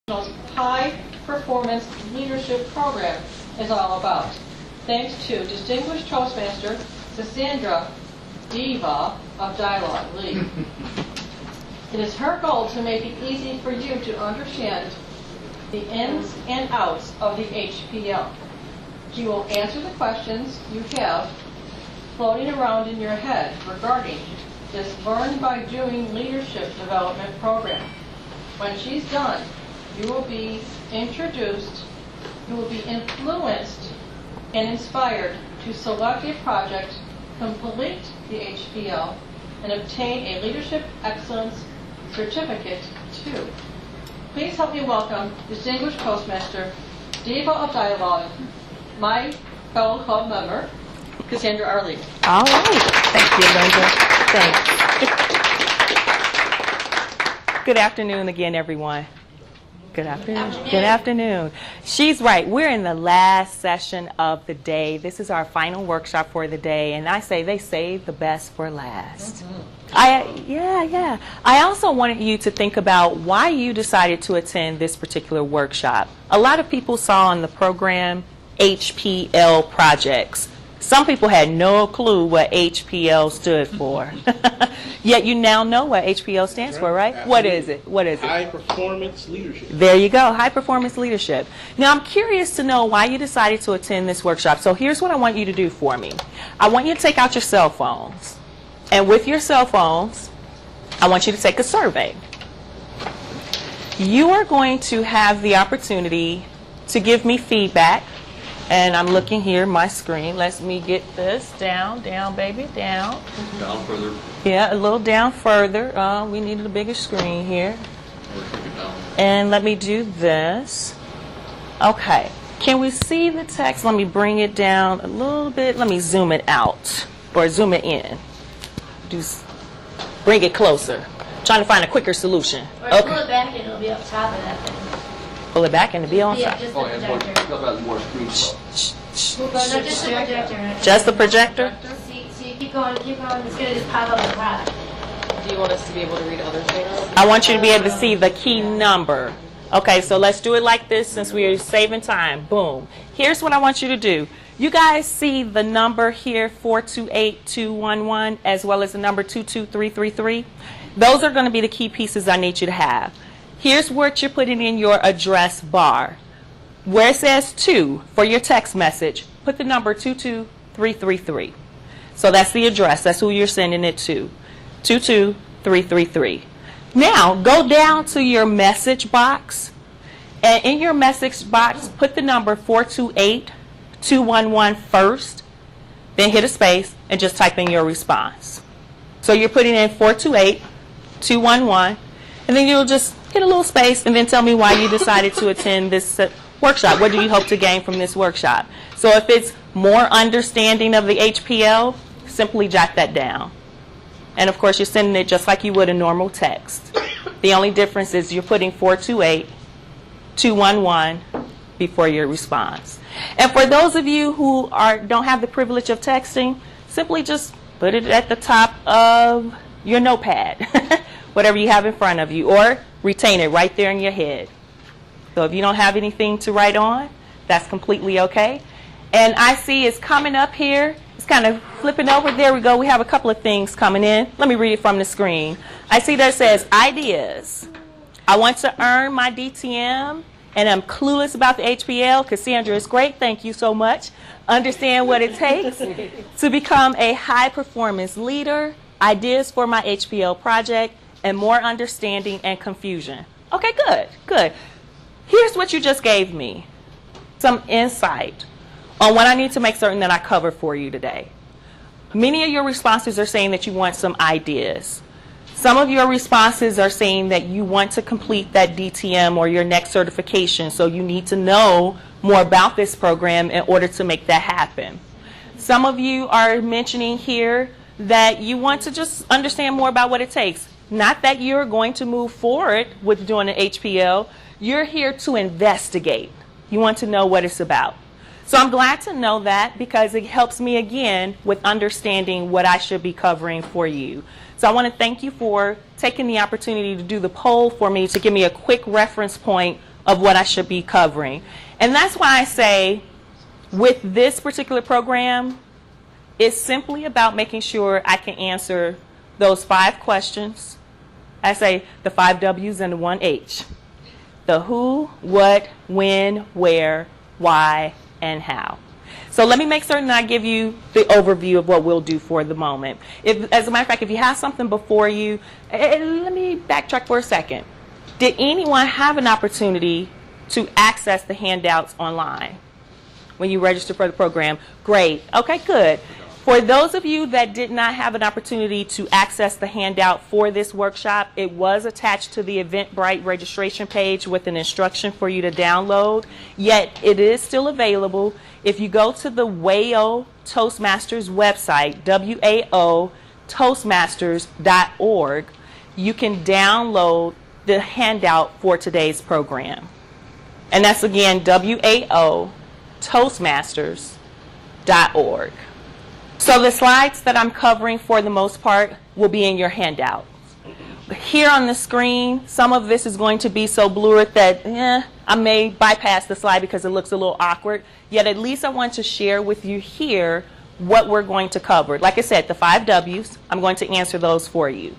High Performance Leadership Program is all about. Thanks to Distinguished Toastmaster Cassandra D.I.V.A. of Dialog League. It is her goal to make it easy for you to understand the ins and outs of the HPL. She will answer the questions you have floating around in your head regarding this Learn by Doing Leadership Development Program. When she's done, you will be introduced, you will be influenced and inspired to select a project, complete the HPL, and obtain a Leadership Excellence Certificate too. Please help me welcome Distinguished Toastmaster D.I.V.A. of Dialog, my fellow club member, Cassandra R. All right. Thank you, Linda. Thanks. Good afternoon again, everyone. Good afternoon. Good afternoon. She's right. We're in the last session of the day. This is our final workshop for the day, and I say they save the best for last. I also wanted you to think about why you decided to attend this particular workshop. A lot of people saw on the program HPL projects. Some people had no clue what HPL stood for. Yet you now know what HPL stands for, right? Absolutely. What is it? What is it? High Performance Leadership. There you go, High Performance Leadership. Now I'm curious to know why you decided to attend this workshop. So here's what I want you to do for me. I want you to take out your cell phones. And with your cell phones, I want you to take a survey. You are going to have the opportunity to give me feedback. And I'm looking here, my screen. Let me get this down, baby, down. Down further. Yeah, a little down further. We needed a bigger screen here. And let me do this. Okay. Can we see the text? Let me bring it down a little bit. Let me zoom it out or zoom it in. Bring it closer. Trying to find a quicker solution. Or pull it back and it'll be up top of that thing. Pull it back and it'll be on Yeah, top. just the projector. More screen flow. No, just the projector. Just the projector? See, you keep going. It's going to just pop up the product. Do you want us to be able to read other things? I want you to be able to see the key number. Okay, so let's do it like this since we are saving time. Boom. Here's what I want you to do. You guys see the number here, 428211, as well as the number 22333. Those are going to be the key pieces I need you to have. Here's what you're putting in your address bar. Where it says 2 for your text message, put the number 22333. So that's the address. That's who you're sending it to. 22333. Now, go down to your message box. And in your message box, put the number 428211 first. Then hit a space and just type in your response. So you're putting in 428211. And then you'll just hit a little space and then tell me why you decided to attend this workshop. What do you hope to gain from this workshop? So if it's more understanding of the HPL, simply jot that down. And of course, you're sending it just like you would a normal text. The only difference is you're putting 428211 before your response. And for those of you who don't have the privilege of texting, simply just put it at the top of your notepad, whatever you have in front of you, or retain it right there in your head. So if you don't have anything to write on, that's completely okay. And I see it's coming up here. It's kind of flipping over. There we go. We have a couple of things coming in. Let me read it from the screen. I see that it says ideas. I want to earn my DTM, and I'm clueless about the HPL. Cassandra is great. Thank you so much. Understand what it takes to become a high-performance leader. Ideas for my HPL project, and more understanding and confusion. Okay, good. Here's what you just gave me. Some insight on what I need to make certain that I cover for you today. Many of your responses are saying that you want some ideas. Some of your responses are saying that you want to complete that DTM or your next certification, so you need to know more about this program in order to make that happen. Some of you are mentioning here that you want to just understand more about what it takes. Not that you're going to move forward with doing an HPL. You're here to investigate. You want to know what it's about. So I'm glad to know that because it helps me again with understanding what I should be covering for you. So I want to thank you for taking the opportunity to do the poll for me to give me a quick reference point of what I should be covering. And that's why I say with this particular program, it's simply about making sure I can answer those 5 questions. I say the 5 W's and the 1 H. The who, what, when, where, why, and how. So let me make certain that I give you the overview of what we'll do for the moment. As a matter of fact, if you have something before you, let me backtrack for a second. Did anyone have an opportunity to access the handouts online when you registered for the program? Great. Okay, good. For those of you that did not have an opportunity to access the handout for this workshop, it was attached to the Eventbrite registration page with an instruction for you to download, yet it is still available. If you go to the WAO Toastmasters website, WAO Toastmasters.org, you can download the handout for today's program. And that's again, WAO Toastmasters.org. So the slides that I'm covering for the most part will be in your handout. Here on the screen, some of this is going to be so blurred that I may bypass the slide because it looks a little awkward. Yet at least I want to share with you here what we're going to cover. Like I said, the 5 W's, I'm going to answer those for you.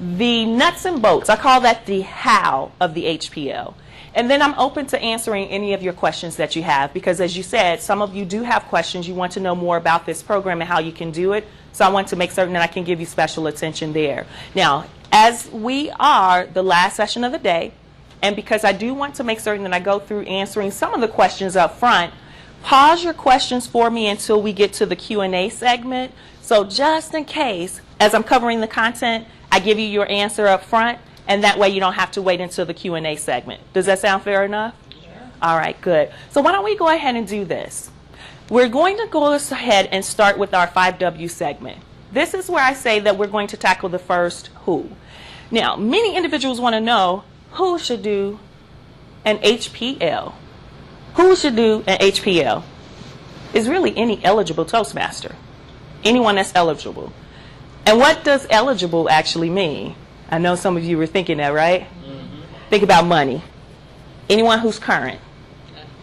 The nuts and bolts, I call that the how of the HPL. And then I'm open to answering any of your questions that you have because, as you said, some of you do have questions. You want to know more about this program and how you can do it. So I want to make certain that I can give you special attention there. Now, as we are the last session of the day, and because I do want to make certain that I go through answering some of the questions up front, pause your questions for me until we get to the Q&A segment. So just in case, as I'm covering the content, I give you your answer up front. And that way you don't have to wait until the Q&A segment. Does that sound fair enough? Sure. All right, good. So why don't we go ahead and do this? We're going to go ahead and start with our 5W segment. This is where I say that we're going to tackle the first who. Now, many individuals want to know who should do an HPL. Who should do an HPL? Is really any eligible Toastmaster. Anyone that's eligible. And what does eligible actually mean? I know some of you were thinking that, right? Mm-hmm. Think about money. Anyone who's current.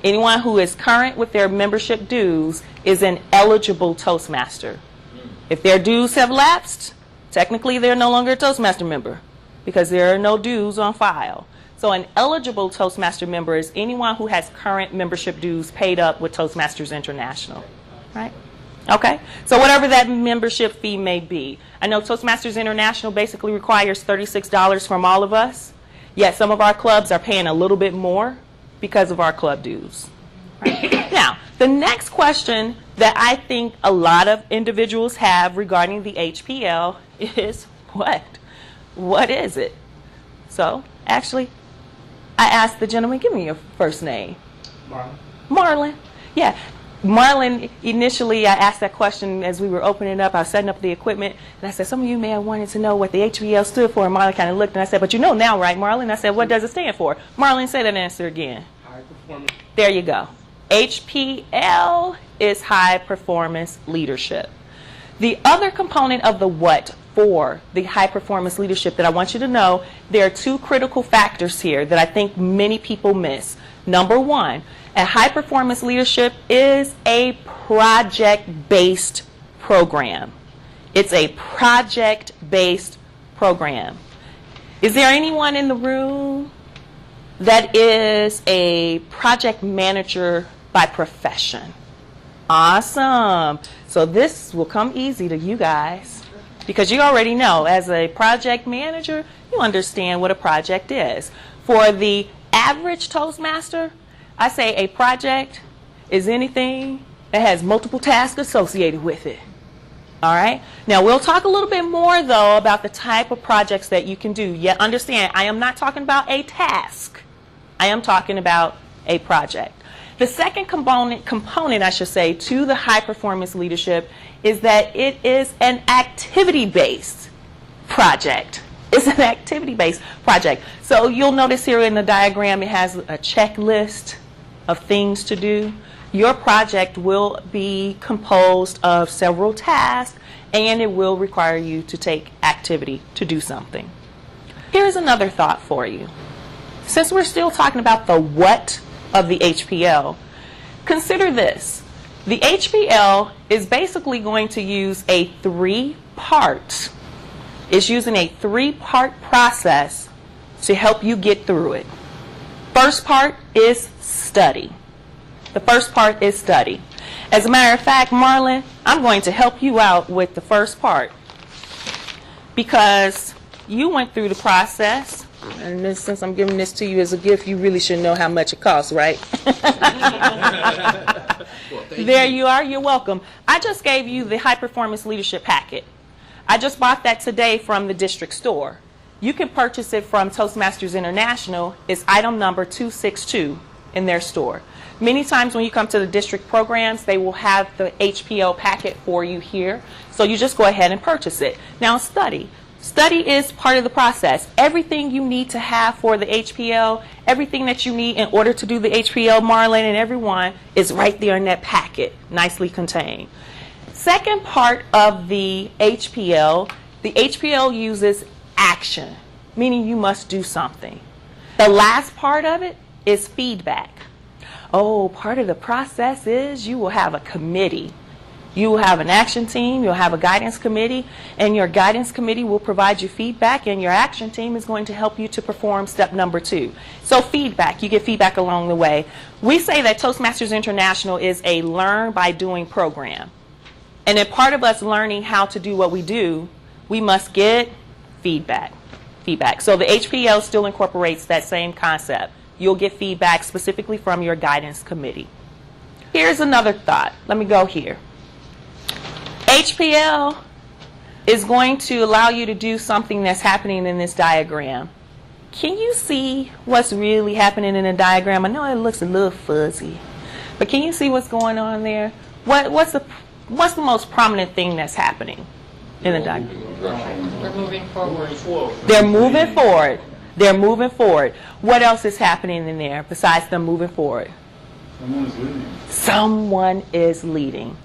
Anyone who is current with their membership dues is an eligible Toastmaster. If their dues have lapsed, technically they're no longer a Toastmaster member because there are no dues on file. So an eligible Toastmaster member is anyone who has current membership dues paid up with Toastmasters International, right? Okay, so whatever that membership fee may be. I know Toastmasters International basically requires $36 from all of us, yet some of our clubs are paying a little bit more because of our club dues. Right? Now, the next question that I think a lot of individuals have regarding the HPL is what? What is it? So, actually, I asked the gentleman, give me your first name. Marlon. Marlon. Yeah. Marlon, initially I asked that question as we were opening up. I was setting up the equipment, and I said, some of you may have wanted to know what the HPL stood for. And Marlon kind of looked, and I said, but you know now, right, Marlon? I said, what does it stand for? Marlon, say that answer again. High performance. There you go. HPL is high performance leadership. The other component of the what for the high performance leadership that I want you to know, there are 2 critical factors here that I think many people miss. Number 1, a high performance leadership is a project-based program. It's a project-based program. Is there anyone in the room that is a project manager by profession? Awesome. So this will come easy to you guys because you already know as a project manager, you understand what a project is. For the average Toastmaster, I say a project is anything that has multiple tasks associated with it. All right? Now, we'll talk a little bit more, though, about the type of projects that you can do. Yet, understand, I am not talking about a task. I am talking about a project. The second component, I should say, to the high-performance leadership is that it is an activity-based project. It's an activity-based project. So you'll notice here in the diagram it has a checklist of things to do. Your project will be composed of several tasks, and it will require you to take activity to do something. Here's another thought for you. since we're still talking about the what of the HPL, consider this. The HPL is basically going to use a three-part process to help you get through it. First part is study. The first part is study. As a matter of fact, Marlon, I'm going to help you out with the first part because you went through the process, and this, since I'm giving this to you as a gift, you really should know how much it costs, right? There you are. You're welcome. I just gave you the High Performance Leadership Packet. I just bought that today from the district store. You can purchase it from Toastmasters International. It's item number 262 in their store. Many times when you come to the district programs, they will have the HPL packet for you here. So you just go ahead and purchase it. Now study. Study is part of the process. Everything you need to have for the HPL, everything that you need in order to do the HPL, Marlon and everyone, is right there in that packet, nicely contained. Second part of the HPL uses action, meaning you must do something. The last part of it is feedback. Oh, part of the process is you will have a committee. You will have an action team, you'll have a guidance committee, and your guidance committee will provide you feedback, and your action team is going to help you to perform step number 2. So feedback, you get feedback along the way. We say that Toastmasters International is a learn by doing program. And then part of us learning how to do what we do, we must get feedback. So the HPL still incorporates that same concept. You'll get feedback specifically from your guidance committee. Here's another thought. Let me go here. HPL is going to allow you to do something that's happening in this diagram. Can you see what's really happening in the diagram? I know it looks a little fuzzy, but can you see what's going on there? What's the most prominent thing that's happening in the diagram? They're moving forward. They're moving forward. They're moving forward. What else is happening in there besides them moving forward? Someone is leading. Someone is leading.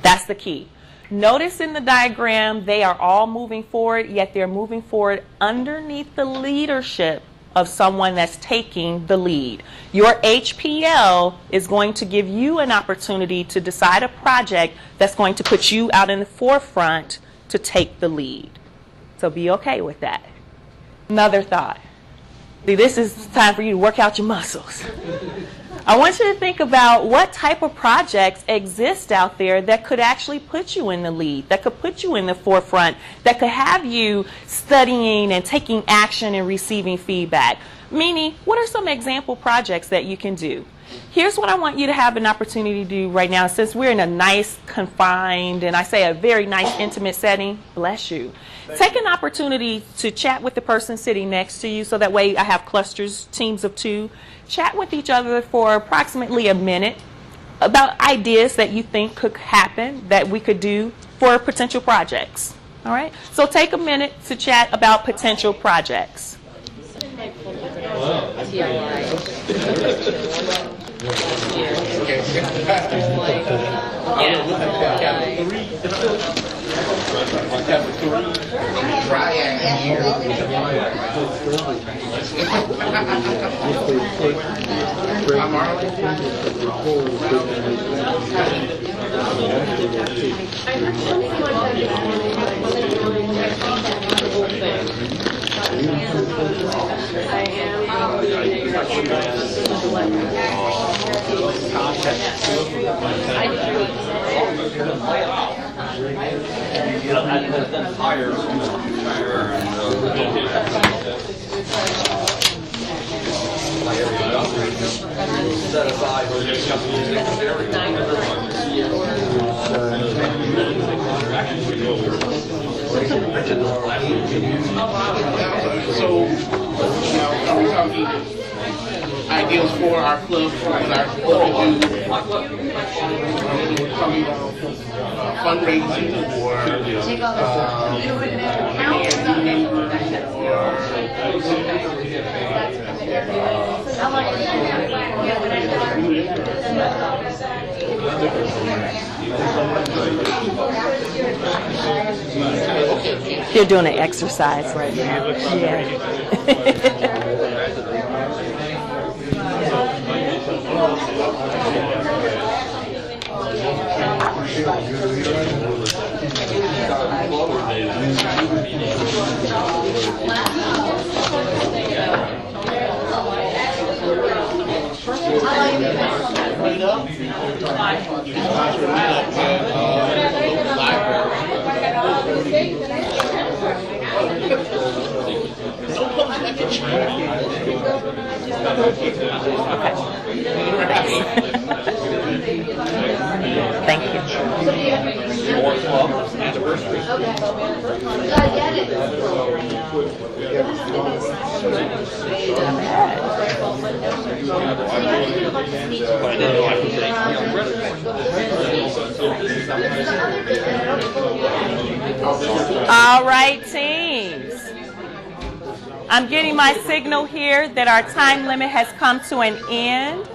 That's the key. Notice in the diagram, they are all moving forward, yet they're moving forward underneath the leadership of someone that's taking the lead. Your HPL is going to give you an opportunity to decide a project that's going to put you out in the forefront to take the lead. So be okay with that. Another thought. See, this is time for you to work out your muscles. I want you to think about what type of projects exist out there that could actually put you in the lead, that could put you in the forefront, that could have you studying and taking action and receiving feedback. Meaning, what are some example projects that you can do? Here's what I want you to have an opportunity to do right now, since we're in a nice, confined, and I say a very nice, intimate setting. Bless you. Take an opportunity to chat with the person sitting next to you, so that way I have clusters, teams of 2. Chat with each other for approximately a minute about ideas that you think could happen, that we could do for potential projects. All right? So take a minute to chat about potential projects. So, now we're talking ideals for our club, what our club to do. We're talking about fundraising or You're doing an exercise right now. Yeah. fine. Thank you. More club anniversary. All right, teams. I'm getting my signal here that our time limit has come to an end.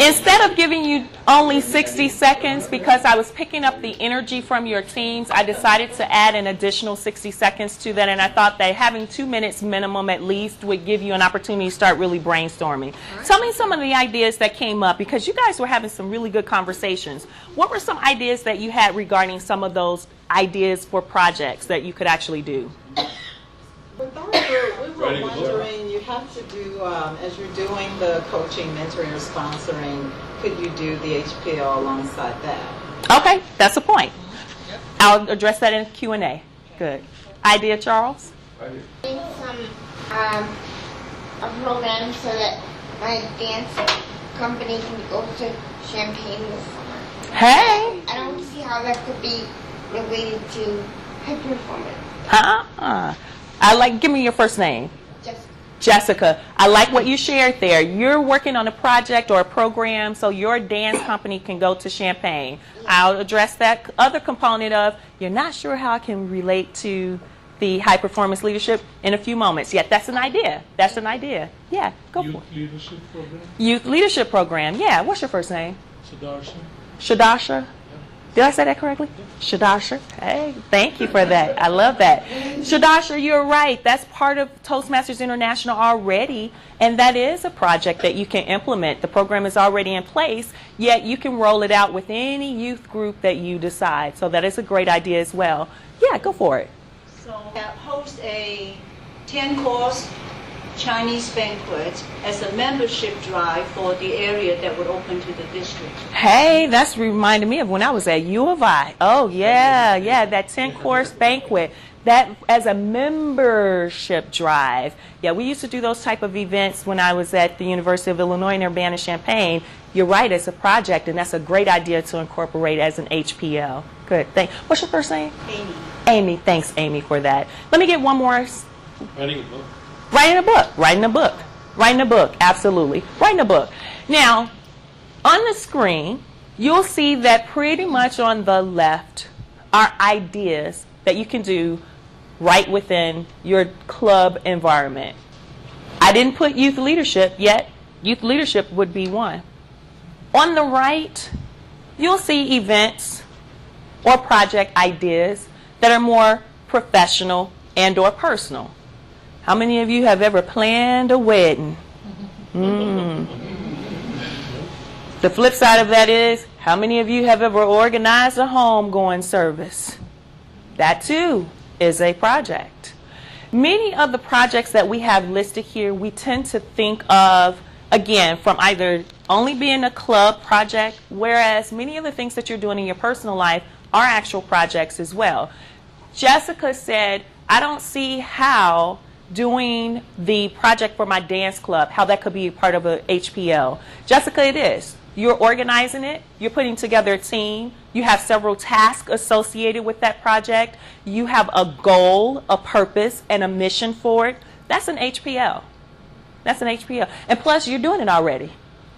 Instead of giving you only 60 seconds, because I was picking up the energy from your teams, I decided to add an additional 60 seconds to that, and I thought that having 2 minutes minimum at least would give you an opportunity to start really brainstorming. Tell me some of the ideas that came up, because you guys were having some really good conversations. What were some ideas that you had regarding some of those ideas for projects that you could actually do? We were wondering, you have to do, as you're doing the coaching, mentoring, or sponsoring, could you do the HPL alongside that? Okay, that's a point. I'll address that in Q&A. Good. Idea, Charles? Some a program so that my dance company can go to Champaign this summer. Hey. I don't see how that could be related to high performance. Give me your first name. Just Jessica, I like what you shared there. You're working on a project or a program so your dance company can go to Champaign. I'll address that other component of you're not sure how it can relate to the high performance leadership in a few moments. Yeah, that's an idea. That's an idea. Yeah, go for it. Youth Leadership Program. Youth Leadership Program. Yeah, what's your first name? Sadarsha. Shadasha. Did I say that correctly? Shadasha. Hey, thank you for that. I love that. Shadasha, you're right. That's part of Toastmasters International already, and that is a project that you can implement. The program is already in place, yet you can roll it out with any youth group that you decide. So that is a great idea as well. Yeah, go for it. So host a 10-course Chinese banquet as a membership drive for the area that would open to the district. Hey, that's reminded me of when I was at U of I. Oh, yeah, that 10-course banquet. That as a membership drive. Yeah, we used to do those type of events when I was at the University of Illinois in Urbana-Champaign. You're right, it's a project, and that's a great idea to incorporate as an HPL. Good. What's your first name? Amy. Amy. Thanks, Amy, for that. Let me get one more. Writing a book. Writing a book. Writing a book. Writing a book. Absolutely. Writing a book. Now, on the screen, you'll see that pretty much on the left are ideas that you can do right within your club environment. I didn't put youth leadership yet. Youth leadership would be one. On the right, you'll see events or project ideas that are more professional and or personal. How many of you have ever planned a wedding? The flip side of that is, how many of you have ever organized a homegoing service? That too is a project. Many of the projects that we have listed here, we tend to think of, again, from either only being a club project, whereas many of the things that you're doing in your personal life are actual projects as well. Jessica said, I don't see how doing the project for my dance club, how that could be part of a HPL. Jessica, it is. You're organizing it. You're putting together a team. You have several tasks associated with that project. You have a goal, a purpose, and a mission for it. That's an HPL. That's an HPL. And plus, you're doing it already.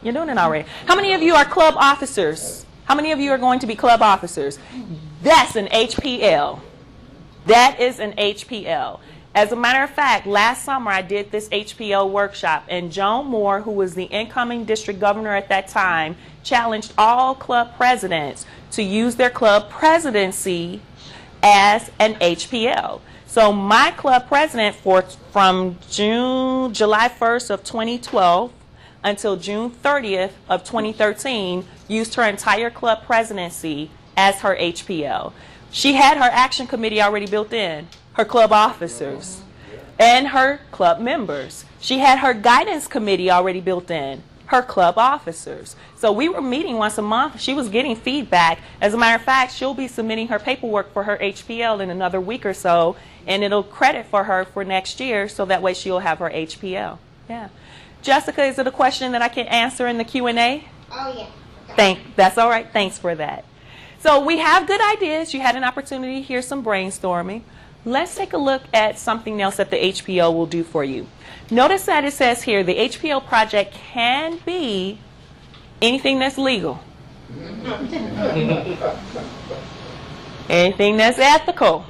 You're doing it already. How many of you are club officers? How many of you are going to be club officers? That's an HPL. That is an HPL. As a matter of fact, last summer I did this HPL workshop, and Joan Moore, who was the incoming district governor at that time, challenged all club presidents to use their club presidency as an HPL. So my club president from July 1st of 2012 until June 30th of 2013 used her entire club presidency as her HPL. She had her action committee already built in, her club officers, and her club members. She had her guidance committee already built in, her club officers. So we were meeting once a month. She was getting feedback. As a matter of fact, she'll be submitting her paperwork for her HPL in another week or so, and it'll credit for her for next year, so that way she'll have her HPL. Yeah. Jessica, is it a question that I can answer in the Q&A? Oh, yeah. That's all right. Thanks for that. So we have good ideas. You had an opportunity to hear some brainstorming. Let's take a look at something else that the HPL will do for you. Notice that it says here the HPL project can be anything that's legal, anything that's ethical,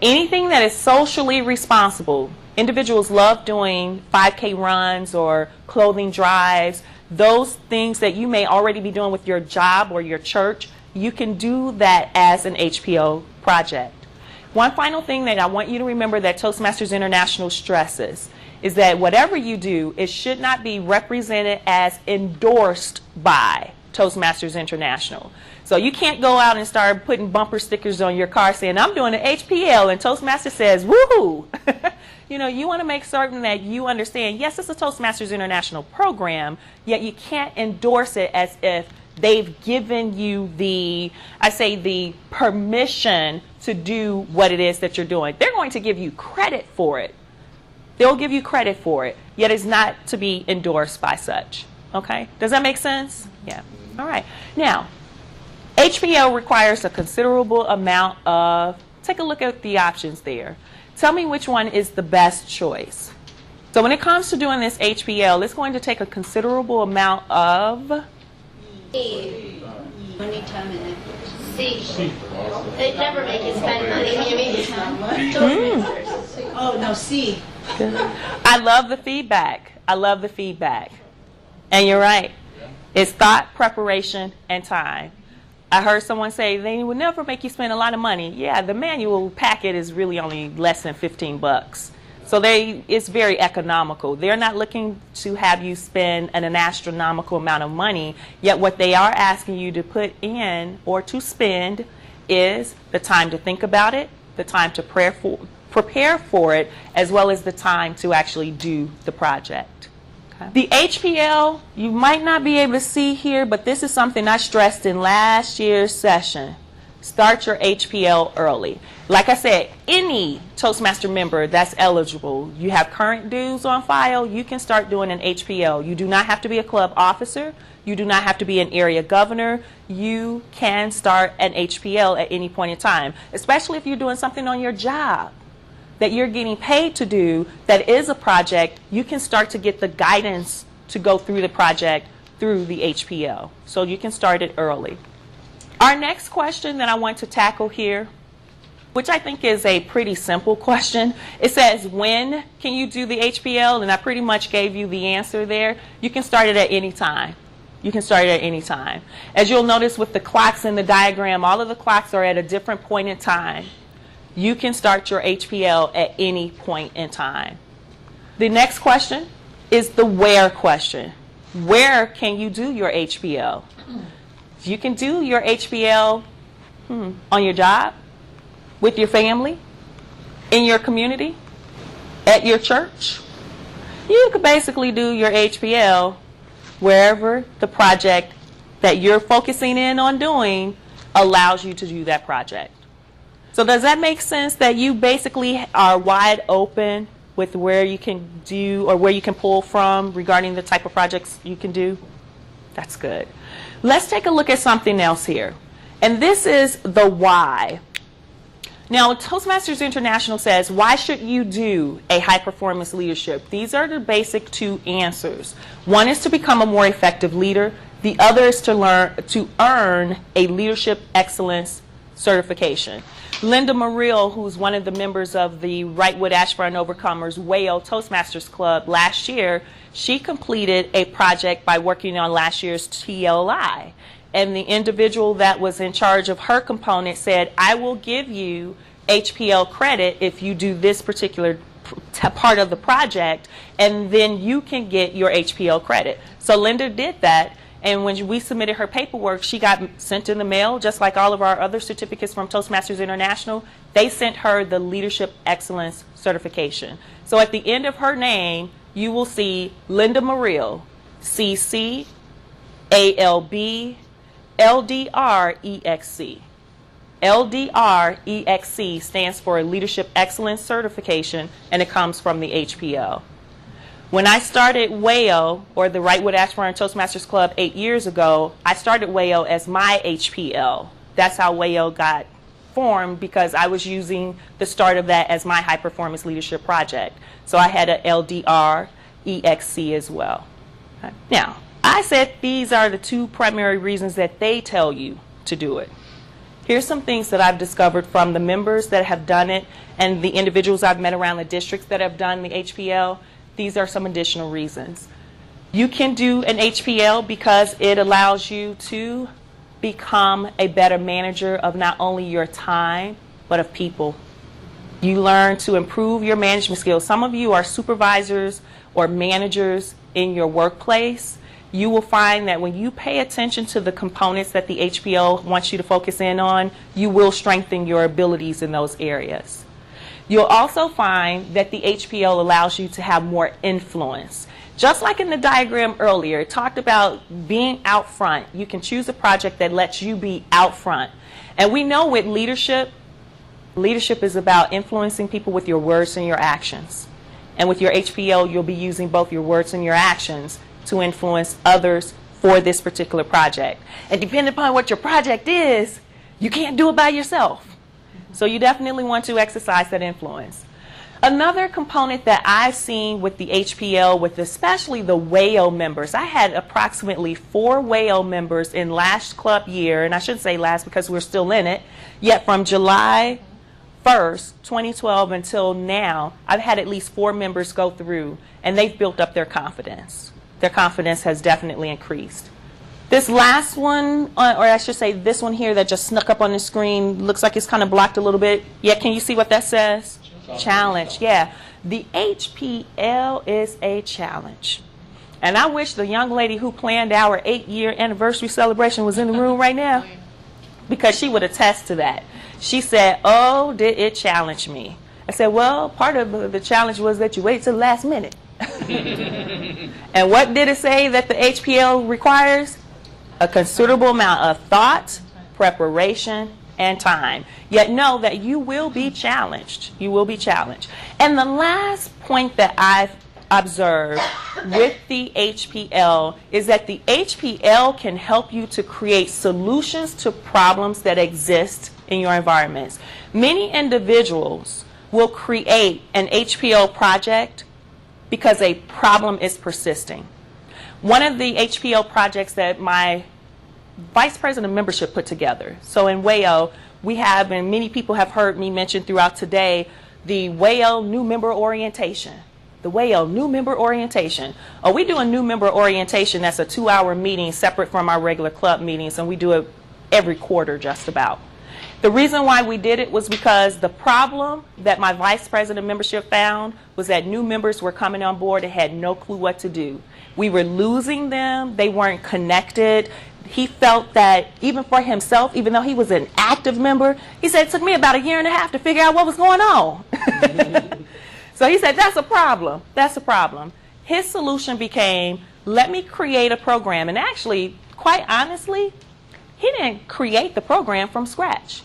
anything that is socially responsible. Individuals love doing 5K runs or clothing drives. Those things that you may already be doing with your job or your church, you can do that as an HPL project. One final thing that I want you to remember that Toastmasters International stresses is that whatever you do, it should not be represented as endorsed by Toastmasters International. So you can't go out and start putting bumper stickers on your car saying, I'm doing an HPL, and Toastmasters says, woohoo! You know, you want to make certain that you understand, yes, it's a Toastmasters International program, yet you can't endorse it as if they've given you the permission to do what it is that you're doing. They're going to give you credit for it. They'll give you credit for it, yet it's not to be endorsed by such. Okay? Does that make sense? Yeah. All right. Now, HPL requires a considerable amount of, take a look at the options there. Tell me which one is the best choice. So when it comes to doing this HPL, it's going to take a considerable amount of Money, time, and effort. C. They never make you spend money. Oh, no, C. I love the feedback. I love the feedback. And you're right. It's thought, preparation, and time. I heard someone say they would never make you spend a lot of money. Yeah, the manual packet is really only less than $15. So it's very economical. They're not looking to have you spend an astronomical amount of money, yet what they are asking you to put in or to spend is the time to think about it, the time to prepare for it, as well as the time to actually do the project. Okay. The HPL, you might not be able to see here, but this is something I stressed in last year's session. Start your HPL early. Like I said, any Toastmaster member that's eligible, you have current dues on file, you can start doing an HPL. You do not have to be a club officer. You do not have to be an area governor. You can start an HPL at any point in time, especially if you're doing something on your job that you're getting paid to do that is a project. You can start to get the guidance to go through the project through the HPL. So you can start it early. Our next question that I want to tackle here, which I think is a pretty simple question. It says, when can you do the HPL? And I pretty much gave you the answer there. You can start it at any time. You can start it at any time. As you'll notice with the clocks in the diagram, all of the clocks are at a different point in time. You can start your HPL at any point in time. The next question is the where question. Where can you do your HPL? You can do your HPL on your job, with your family, in your community, at your church. You can basically do your HPL wherever the project that you're focusing in on doing allows you to do that project. So does that make sense that you basically are wide open with where you can do or where you can pull from regarding the type of projects you can do? That's good. Let's take a look at something else here. And this is the why. Now, Toastmasters International says, why should you do a high-performance leadership? These are the basic two answers. One is to become a more effective leader. The other is to earn a leadership excellence certification. Linda Muriel, who's one of the members of the Wrightwood Ashburn Overcomers WAO Toastmasters Club last year, she completed a project by working on last year's TLI. And the individual that was in charge of her component said, I will give you HPL credit if you do this particular part of the project, and then you can get your HPL credit. So Linda did that, and when we submitted her paperwork, she got sent in the mail, just like all of our other certificates from Toastmasters International. They sent her the Leadership Excellence Certification. So at the end of her name, you will see Linda Muriel, CC, ALB, LDR-EXC. LDR-EXC stands for Leadership Excellence Certification, and it comes from the HPL. When I started WAO, or the Wrightwood Ashburn Toastmasters Club 8 years ago, I started WAO as my HPL. That's how WAO got formed, because I was using the start of that as my high performance leadership project. So I had a LDR-EXC as well. Now, I said these are the two primary reasons that they tell you to do it. Here's some things that I've discovered from the members that have done it and the individuals I've met around the districts that have done the HPL. These are some additional reasons. You can do an HPL because it allows you to become a better manager of not only your time, but of people. You learn to improve your management skills. Some of you are supervisors or managers in your workplace. You will find that when you pay attention to the components that the HPL wants you to focus in on, you will strengthen your abilities in those areas. You'll also find that the HPL allows you to have more influence. Just like in the diagram earlier, it talked about being out front. You can choose a project that lets you be out front. And we know with leadership, leadership is about influencing people with your words and your actions. And with your HPL, you'll be using both your words and your actions to influence others for this particular project. And depending upon what your project is, you can't do it by yourself. So you definitely want to exercise that influence. Another component that I've seen with the HPL, with especially the WAO members, I had approximately 4 WAO members in last club year, and I shouldn't say last because we're still in it, yet from July 1st, 2012 until now, I've had at least 4 members go through, and they've built up their confidence. Their confidence has definitely increased. This last one, or I should say this one here that just snuck up on the screen, looks like it's kind of blocked a little bit. Yeah, can you see what that says? Challenge, yeah. The HPL is a challenge. And I wish the young lady who planned our 8-year anniversary celebration was in the room right now, because she would attest to that. She said, oh, did it challenge me? I said, well, part of the challenge was that you wait till the last minute. And what did it say that the HPL requires? A considerable amount of thought, preparation, and time. Yet know that you will be challenged. You will be challenged. And the last point that I've observed with the HPL is that the HPL can help you to create solutions to problems that exist in your environments. Many individuals will create an HPL project because a problem is persisting. One of the HPL projects that my vice president of membership put together. So in WAO, we have, and many people have heard me mention throughout today, the WAO new member orientation. The WAO new member orientation. Oh, we do a new member orientation that's a 2-hour meeting separate from our regular club meetings, and we do it every quarter just about. The reason why we did it was because the problem that my vice president of membership found was that new members were coming on board and had no clue what to do. We were losing them. They weren't connected. He felt that even for himself, even though he was an active member, he said it took me about 1.5 years to figure out what was going on. So he said, that's a problem. That's a problem. His solution became, let me create a program. And actually, quite honestly, he didn't create the program from scratch,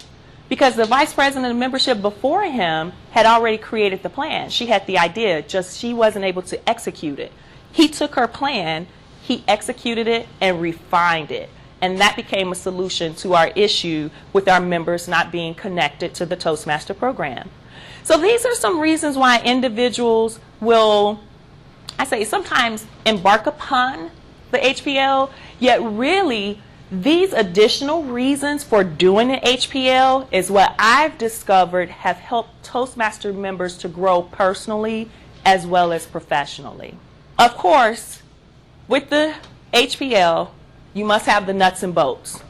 because the vice president of membership before him had already created the plan. She had the idea, just she wasn't able to execute it. He took her plan, he executed it, and refined it. And that became a solution to our issue with our members not being connected to the Toastmaster program. So these are some reasons why individuals will, I say, sometimes embark upon the HPL, yet really these additional reasons for doing an HPL is what I've discovered have helped Toastmaster members to grow personally as well as professionally. Of course, with the HPL, you must have the nuts and bolts.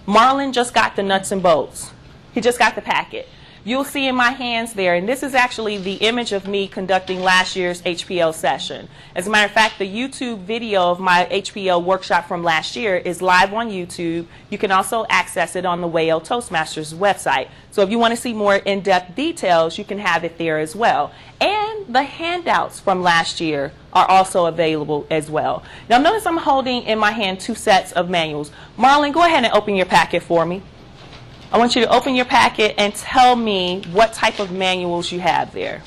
Marlon just got the nuts and bolts. He just got the packet. you'll see in my hands there, and this is actually the image of me conducting last year's HPL session. As a matter of fact, the YouTube video of my HPL workshop from last year is live on YouTube. You can also access it on the WAO Toastmasters website. So if you want to see more in-depth details, you can have it there as well. And the handouts from last year are also available as well. Now notice I'm holding in my hand 2 sets of manuals. Marlon, go ahead and open your packet for me. I want you to open your packet and tell me what type of manuals you have there.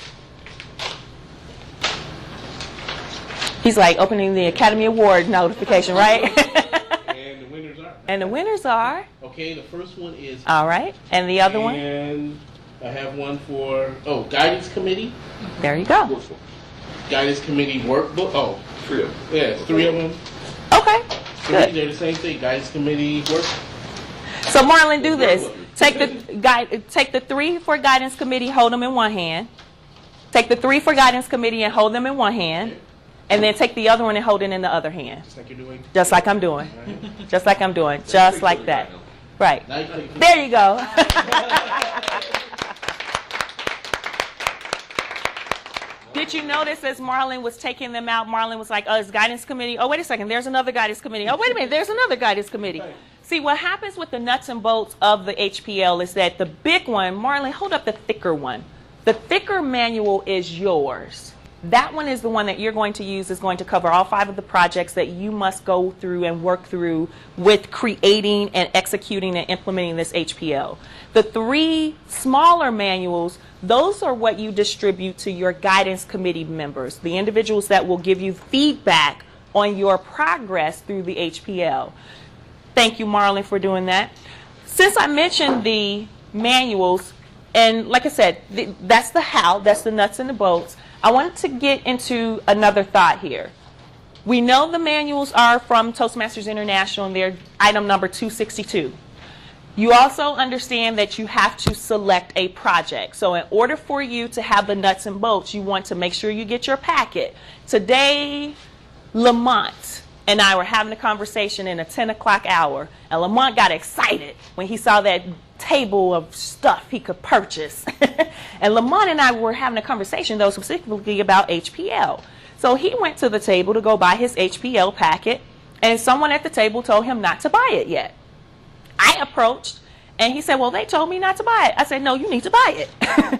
He's like opening the Academy Award notification, right? And the winners are. And the winners are? Okay, the first one is. All right. And the other one? And I have one for, Guidance Committee. There you go. Guidance Committee workbook. Oh, 3 of them. yeah, 3 of them. Okay. 3, Good. they're the same thing. Guidance Committee work. So Marlon, do this. Take the 3 for Guidance Committee, hold them in one hand. Take the 3 for Guidance Committee and hold them in one hand. And then take the other one and hold it in the other hand. Just like you're doing. Just like I'm doing. Just like I'm doing. Just like that. Right. Now you take. There you go. Did you notice as Marlon was taking them out, Marlon was like, oh, it's Guidance Committee. Oh, wait a second, there's another Guidance Committee. Oh, wait a minute, there's another Guidance Committee. See, what happens with the nuts and bolts of the HPL is that the big one, Marlon, hold up the thicker one. The thicker manual is yours. That one is the one that you're going to use, is going to cover all 5 of the projects that you must go through and work through with creating and executing and implementing this HPL. The 3 smaller manuals, those are what you distribute to your guidance committee members, the individuals that will give you feedback on your progress through the HPL. Thank you, Marlon, for doing that. Since I mentioned the manuals, and like I said, that's the how, that's the nuts and the bolts, I wanted to get into another thought here. We know the manuals are from Toastmasters International and they're item number 262. You also understand that you have to select a project. So in order for you to have the nuts and bolts, you want to make sure you get your packet. Today, Lamont and I were having a conversation in a 10 o'clock hour, and Lamont got excited when he saw that table of stuff he could purchase. And Lamont and I were having a conversation, though, specifically about HPL. So he went to the table to go buy his HPL packet, and someone at the table told him not to buy it yet. I approached, and he said, well, they told me not to buy it. I said, no, you need to buy it.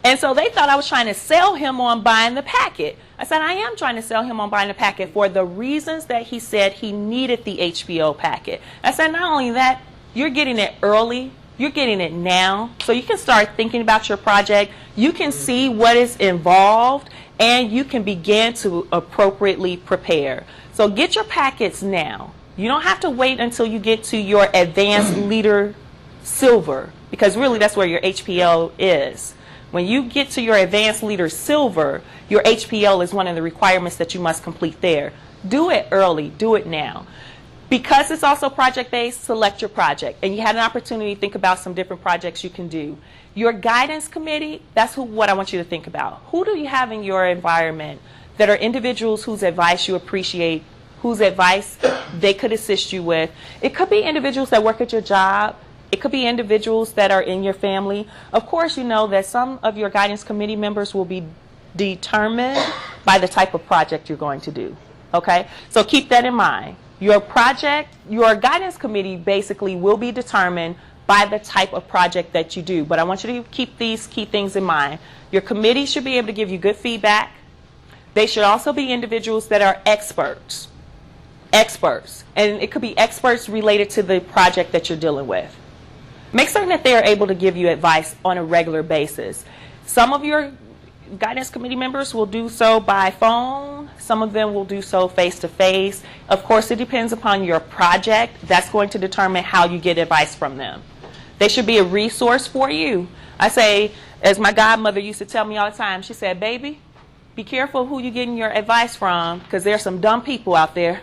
And so they thought I was trying to sell him on buying the packet. I said, I am trying to sell him on buying the packet for the reasons that he said he needed the HPL packet. I said, not only that, you're getting it early. You're getting it now. So you can start thinking about your project. You can see what is involved, and you can begin to appropriately prepare. So get your packets now. You don't have to wait until you get to your Advanced Leader Silver, because really that's where your HPL is. When you get to your Advanced Leader Silver, your HPL is one of the requirements that you must complete there. Do it early. Do it now. Because it's also project-based, select your project. And you had an opportunity to think about some different projects you can do. Your guidance committee, that's what I want you to think about. Who do you have in your environment that are individuals whose advice you appreciate, whose advice they could assist you with? It could be individuals that work at your job. It could be individuals that are in your family. Of course, you know that some of your guidance committee members will be determined by the type of project you're going to do. Okay? So keep that in mind. Your project, your guidance committee basically will be determined by the type of project that you do. But I want you to keep these key things in mind. Your committee should be able to give you good feedback. They should also be individuals that are experts. Experts. And it could be experts related to the project that you're dealing with. Make certain that they are able to give you advice on a regular basis. Some of your guidance committee members will do so by phone. Some of them will do so face-to-face. Of course, it depends upon your project. That's going to determine how you get advice from them. They should be a resource for you. I say, as my godmother used to tell me all the time, she said, baby, be careful who you're getting your advice from, because there's some dumb people out there.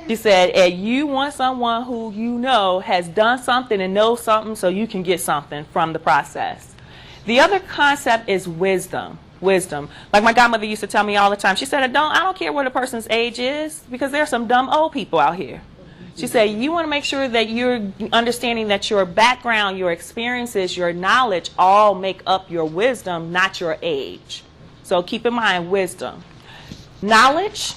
She said, and you want someone who you know has done something and knows something so you can get something from the process. The other concept is wisdom. Wisdom. Like my godmother used to tell me all the time. She said, I don't care what a person's age is, because there are some dumb old people out here. She said, you want to make sure that you're understanding that your background, your experiences, your knowledge all make up your wisdom, not your age. So keep in mind wisdom. Knowledge,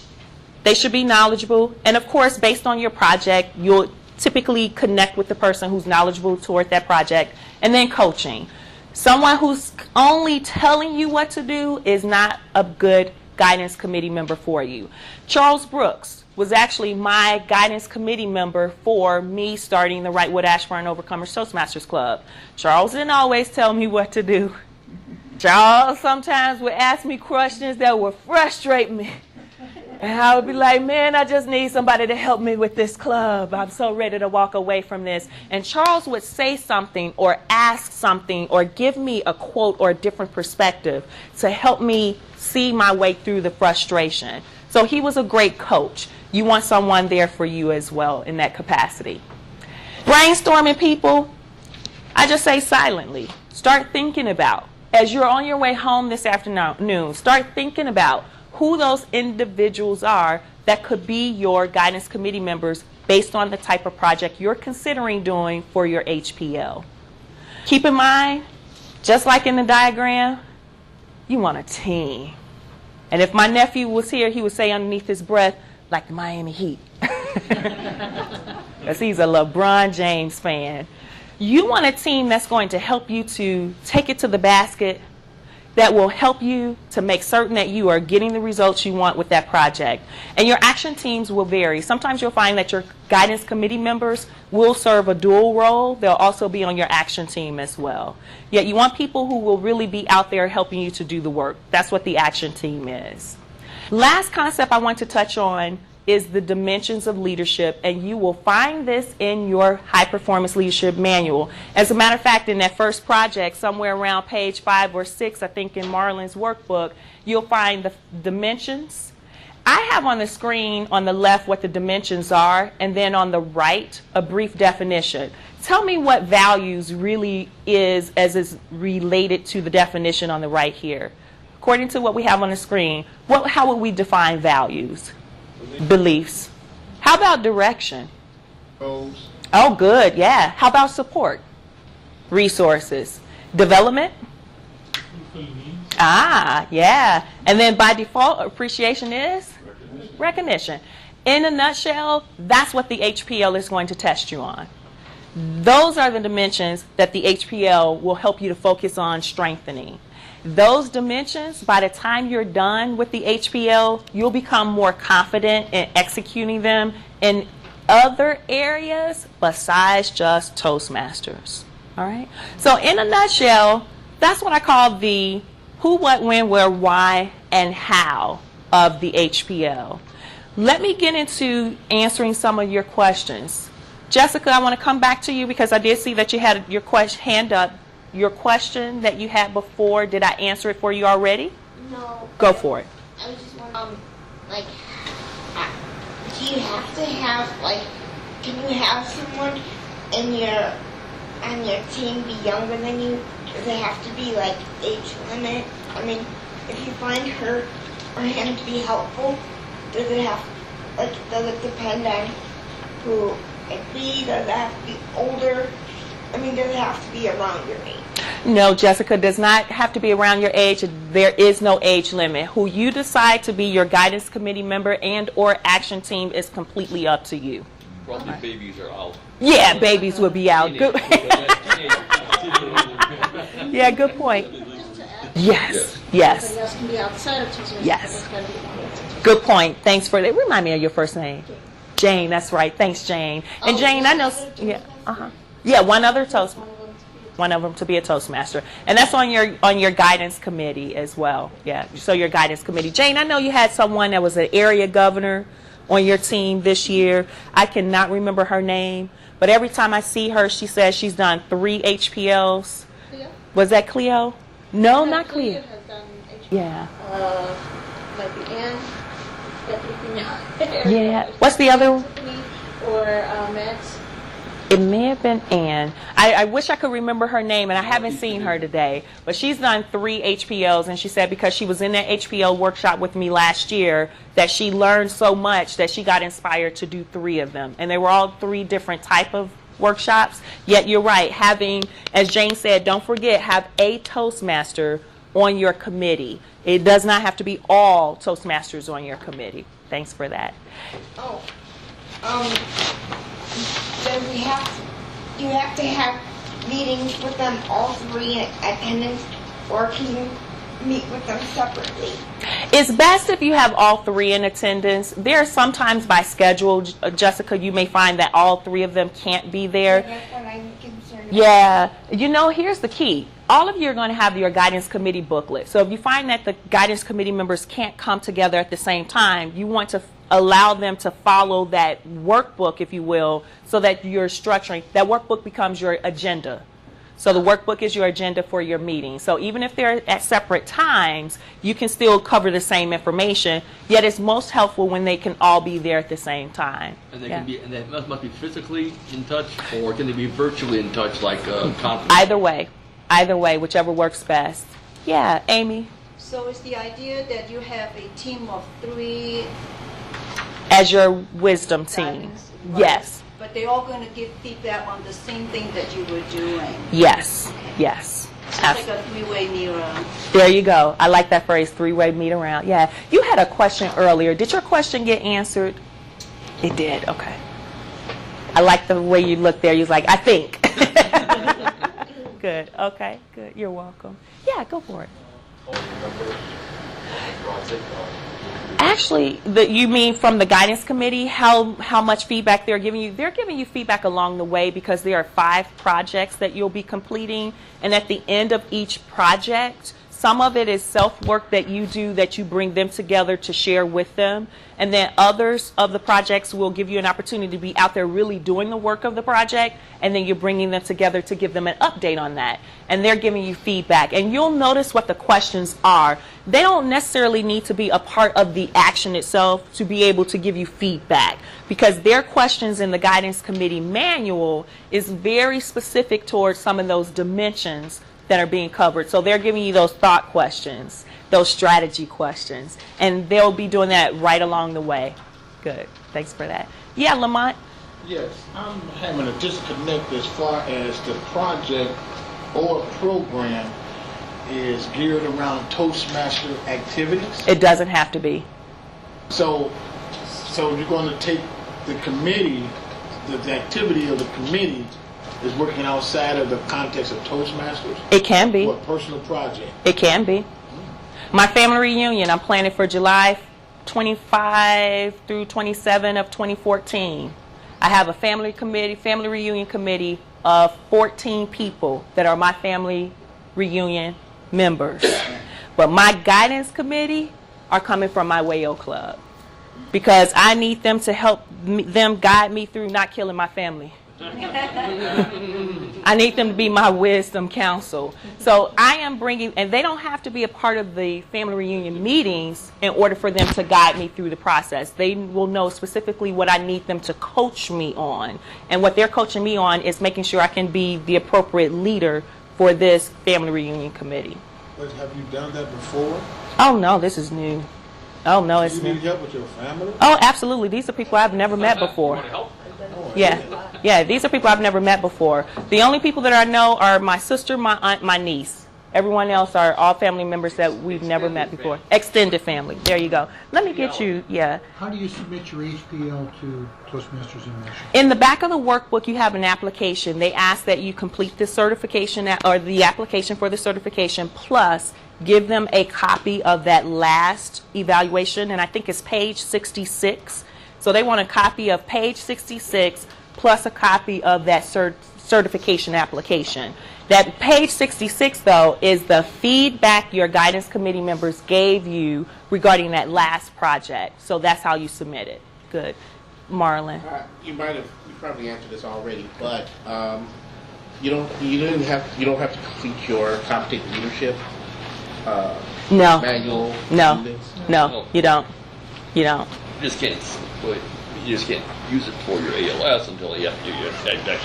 they should be knowledgeable. And of course, based on your project, you'll typically connect with the person who's knowledgeable toward that project. And then coaching. Someone who's only telling you what to do is not a good guidance committee member for you. Charles Brooks was actually my guidance committee member for me starting the Wrightwood Ashburn Overcomers Toastmasters Club. Charles didn't always tell me what to do. Charles sometimes would ask me questions that would frustrate me. And I would be like, man, I just need somebody to help me with this club. I'm so ready to walk away from this. And Charles would say something or ask something or give me a quote or a different perspective to help me see my way through the frustration. So he was a great coach. You want someone there for you as well in that capacity. Brainstorming, people, I just say silently. Start thinking about, as you're on your way home this afternoon, start thinking about who those individuals are that could be your guidance committee members based on the type of project you're considering doing for your HPL. Keep in mind, just like in the diagram, you want a team. And if my nephew was here, he would say underneath his breath, like the Miami Heat. Because he's a LeBron James fan. You want a team that's going to help you to take it to the basket, that will help you to make certain that you are getting the results you want with that project. And your action teams will vary. Sometimes you'll find that your guidance committee members will serve a dual role. They'll also be on your action team as well. Yet you want people who will really be out there helping you to do the work. That's what the action team is. Last concept I want to touch on is the dimensions of leadership, and you will find this in your high performance leadership manual. As a matter of fact, in that first project, somewhere around page 5 or 6, I think in Marlon's workbook, you'll find the dimensions. I have on the screen on the left what the dimensions are, and then on the right, a brief definition. Tell me what values really is as is related to the definition on the right here. According to what we have on the screen, how would we define values? Beliefs. How about direction? Goals. Oh, good. Yeah. How about support? Resources. Development? Ah, yeah. And then by default, appreciation is? Recognition. In a nutshell, that's what the HPL is going to test you on. Those are the dimensions that the HPL will help you to focus on strengthening. Those dimensions, by the time you're done with the HPL, you'll become more confident in executing them in other areas besides just Toastmasters. All right? So in a nutshell, that's what I call the who, what, when, where, why, and how of the HPL. Let me get into answering some of your questions. Jessica, I want to come back to you because I did see that you had your hand up. Your question that you had before, did I answer it for you already? No. Go for it. I was just wondering, like, do you have to have, like, can you have someone on your team be younger than you? Does it have to be, like, age limit? I mean, if you find her or him to be helpful, does it have, like, does it depend on who it be? Does it have to be older? I mean, does it have to be around your age? No, Jessica, does not have to be around your age. There is no age limit. Who you decide to be your guidance committee member and or action team is completely up to you. Probably babies are out. Yeah, babies will be out. Good. Yeah, good point. Yes, yes. Else can be outside of Toastmasters. Yes. Good point. Thanks for that. Remind me of your first name. Jane, that's right. Thanks, Jane. And Jane, I know, yeah, one other Toastmaster. One of them to be a Toastmaster. And that's on your guidance committee as well. Yeah, so your guidance committee. Jane, I know you had someone that was an area governor on your team this year. I cannot remember her name, but every time I see her, she says she's done 3 HPLs. Cleo? Was that Cleo? No, not Cleo. Has done HPL. Yeah. Like the Ann, Yeah. What's the other one? Or Max. It may have been Ann. I wish I could remember her name, and I haven't seen her today. But she's done 3 HPLs, and she said because she was in that HPL workshop with me last year that she learned so much that she got inspired to do 3 of them. And they were all 3 different type of workshops. Yet you're right, having, as Jane said, don't forget, have a Toastmaster on your committee. It does not have to be all Toastmasters on your committee. Thanks for that. Oh, does you have to have meetings with them all 3 in attendance, or can you meet with them separately? It's best if you have all 3 in attendance. There are sometimes by schedule, Jessica, you may find that all 3 of them can't be there. That's what I'm concerned about. Yeah, here's the key. All of you are going to have your guidance committee booklet. So if you find that the guidance committee members can't come together at the same time, you want to allow them to follow that workbook, if you will, so that you're structuring. That workbook becomes your agenda. So the workbook is your agenda for your meeting. So even if they're at separate times, you can still cover the same information, yet it's most helpful when they can all be there at the same time. And they can be, and they must be physically in touch, or can they be virtually in touch, like a conference? Either way, whichever works best. Yeah, Amy? So it's the idea that you have a team of 3 As your wisdom team. guidance, right? Yes. But they're all going to give feedback on the same thing that you were doing. Yes. It's like a 3-way mirror. There you go. I like that phrase, 3-way meet around. Yeah. You had a question earlier. Did your question get answered? It did. Okay. I like the way you looked there. You was like, I think. Good. Okay. Good. You're welcome. Yeah, go for it. Actually, you mean from the guidance committee, how much feedback they're giving you? They're giving you feedback along the way because there are 5 projects that you'll be completing. And at the end of each project, some of it is self-work that you do that you bring them together to share with them. And then others of the projects will give you an opportunity to be out there really doing the work of the project. And then you're bringing them together to give them an update on that. And they're giving you feedback. And you'll notice what the questions are. They don't necessarily need to be a part of the action itself to be able to give you feedback. Because their questions in the guidance committee manual is very specific towards some of those dimensions that are being covered. So they're giving you those thought questions, those strategy questions, and they'll be doing that right along the way. Good. Thanks for that. Yeah, Lamont? Yes, I'm having a disconnect as far as the project or program is geared around Toastmaster activities. It doesn't have to be. So you're going to take the committee, the activity of the committee is working outside of the context of Toastmasters? It can be. Or a personal project? It can be. My family reunion, I'm planning for July 25 through 27 of 2014. I have a family reunion committee of 14 people that are my family reunion members. But my guidance committee are coming from my Wayo Club because I need them to help them guide me through not killing my family. I need them to be my wisdom counsel. So I am bringing, and they don't have to be a part of the family reunion meetings in order for them to guide me through the process. They will know specifically what I need them to coach me on. And what they're coaching me on is making sure I can be the appropriate leader for this family reunion committee. But have you done that before? Oh no, this is new. Oh no, it's Do you new. need help with your family? Oh, absolutely. These are people I've never met before. Yeah, these are people I've never met before. The only people that I know are my sister, my aunt, my niece. Everyone else are all family members that we've never met before. Extended family. There you go. Let me get you, yeah. How do you submit your HPL to Toastmasters International? In the back of the workbook, you have an application. They ask that you complete the certification or the application for the certification, plus give them a copy of that last evaluation, and I think it's page 66. So they want a copy of page 66 plus a copy of that certification application. That page 66, though, is the feedback your guidance committee members gave you regarding that last project. So that's how you submit it. Good. Marlon. You probably answered this already, but you don't have to complete your competent leadership manual. No, you don't. You don't. You just can't. Wait. you just can't use it for your ALS until you actually got that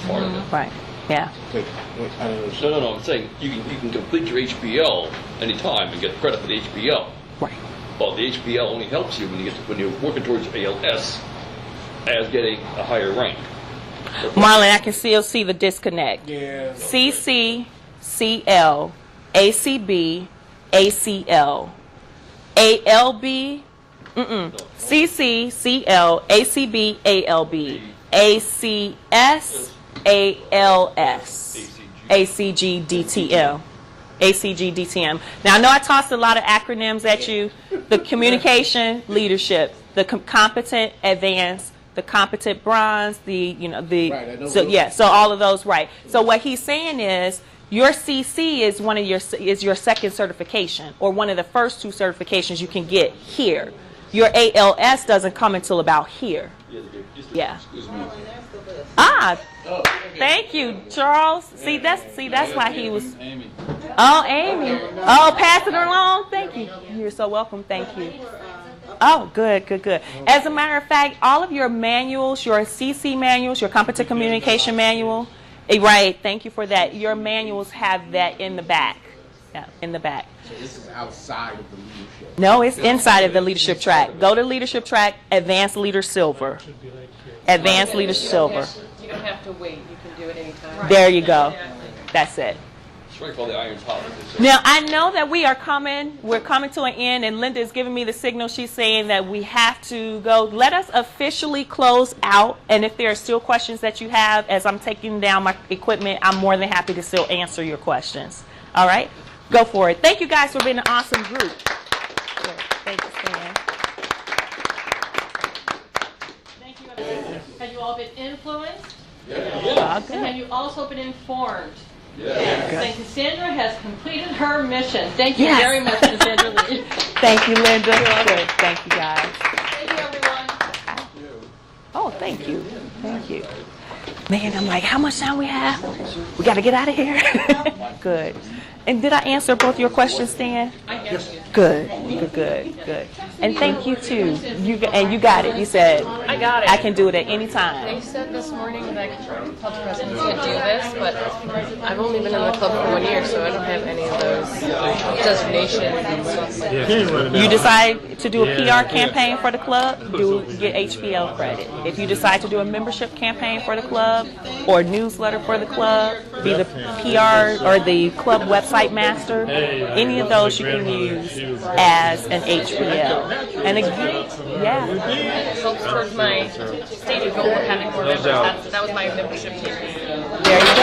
part of it. Right. Yeah. Wait, I don't know. No. I'm saying you can complete your HPL anytime and get credit for the HPL. Right. Well, the HPL only helps you when you're working towards ALS as getting a higher rank. Marlon, I can still see the disconnect. Yeah. CC, CL, ACB, ACL, ALB, CC, CL, ACB, ALB, ACS, ALS, ACG, DTM. ACG, DTM. Now, I know I tossed a lot of acronyms at you. The communication, leadership, the competent, advanced, the competent bronze, so all of those, right. So what he's saying is your CC is your second certification, or one of the first two certifications you can get here. Your ALS doesn't come until about here. Yeah. Ah, thank you, Charles. See, that's why he was. Oh, Amy. Oh, pass it along. Thank you. You're so welcome. Thank you. Oh, good. As a matter of fact, all of your manuals, your CC manuals, your competent communication manual, right, thank you for that. Your manuals have that in the back. Yeah, in the back. So this is outside of the leadership? No, it's inside of the leadership track. Go to leadership track, advanced leader silver. Advanced leader silver. You don't have to wait. You can do it anytime. There you go. That's it. Strike while the iron's hot. Now, I know that we're coming to an end, and Linda is giving me the signal. She's saying that we have to go. Let us officially close out, and if there are still questions that you have, as I'm taking down my equipment, I'm more than happy to still answer your questions. All right? Go for it. Thank you guys for being an awesome group. Good. Thank you, Stan. Thank you. Have you all been influenced? Yeah. And have you also been informed? Yeah. And Cassandra has completed her mission. Thank you Yes. very much, Cassandra Lee. Thank you, Linda. Good. Thank you, guys. Thank you, everyone. Oh, thank you. Thank you. Man, I'm like, how much time we have? We got to get out of here. Good. And did I answer both your questions, Stan? I answered you. Good. And thank you too. You got it. You said I got it. I can do it at any time. They said this morning that club presidents could do this, but I've only been in the club for 1 year, so I don't have any of those designations. You decide to do a PR campaign for the club, get HPL credit. If you decide to do a membership campaign for the club or newsletter for the club, be the PR or the club website master, any of those you can use as an HPL. And again, yeah. It helps towards my stated goal of having more members. That was my membership campaign. There you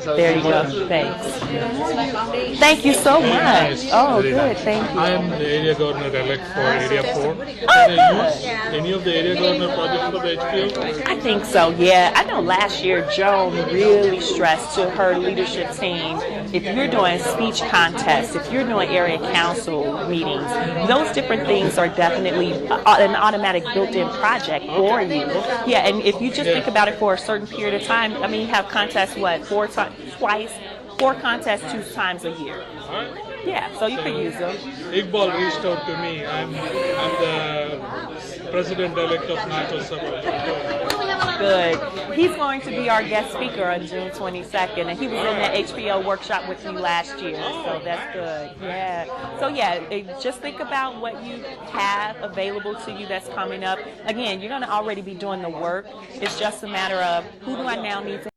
go. There you go. Thanks. Thank you so much. Oh, good. Thank you. I am the area governor elect for Area 4. Oh, Can I use any of the area governor projects for the HPL? I think so, yeah. I know last year Joan really stressed to her leadership team, if you're doing speech contests, if you're doing area council meetings, those different things are definitely an automatic built-in project for you. Yeah, and if you just think about it for a certain period of time, I mean, you have contests, four contests 2 times a year. Yeah, so you can use them. Iqbal reached out to me. I'm the president-elect of NATO Suburb. Good. He's going to be our guest speaker on June 22nd, and he was in that HPL workshop with you last year, so that's good. Yeah. So yeah, just think about what you have available to you that's coming up. Again, you're going to already be doing the work. It's just a matter of who do I now need to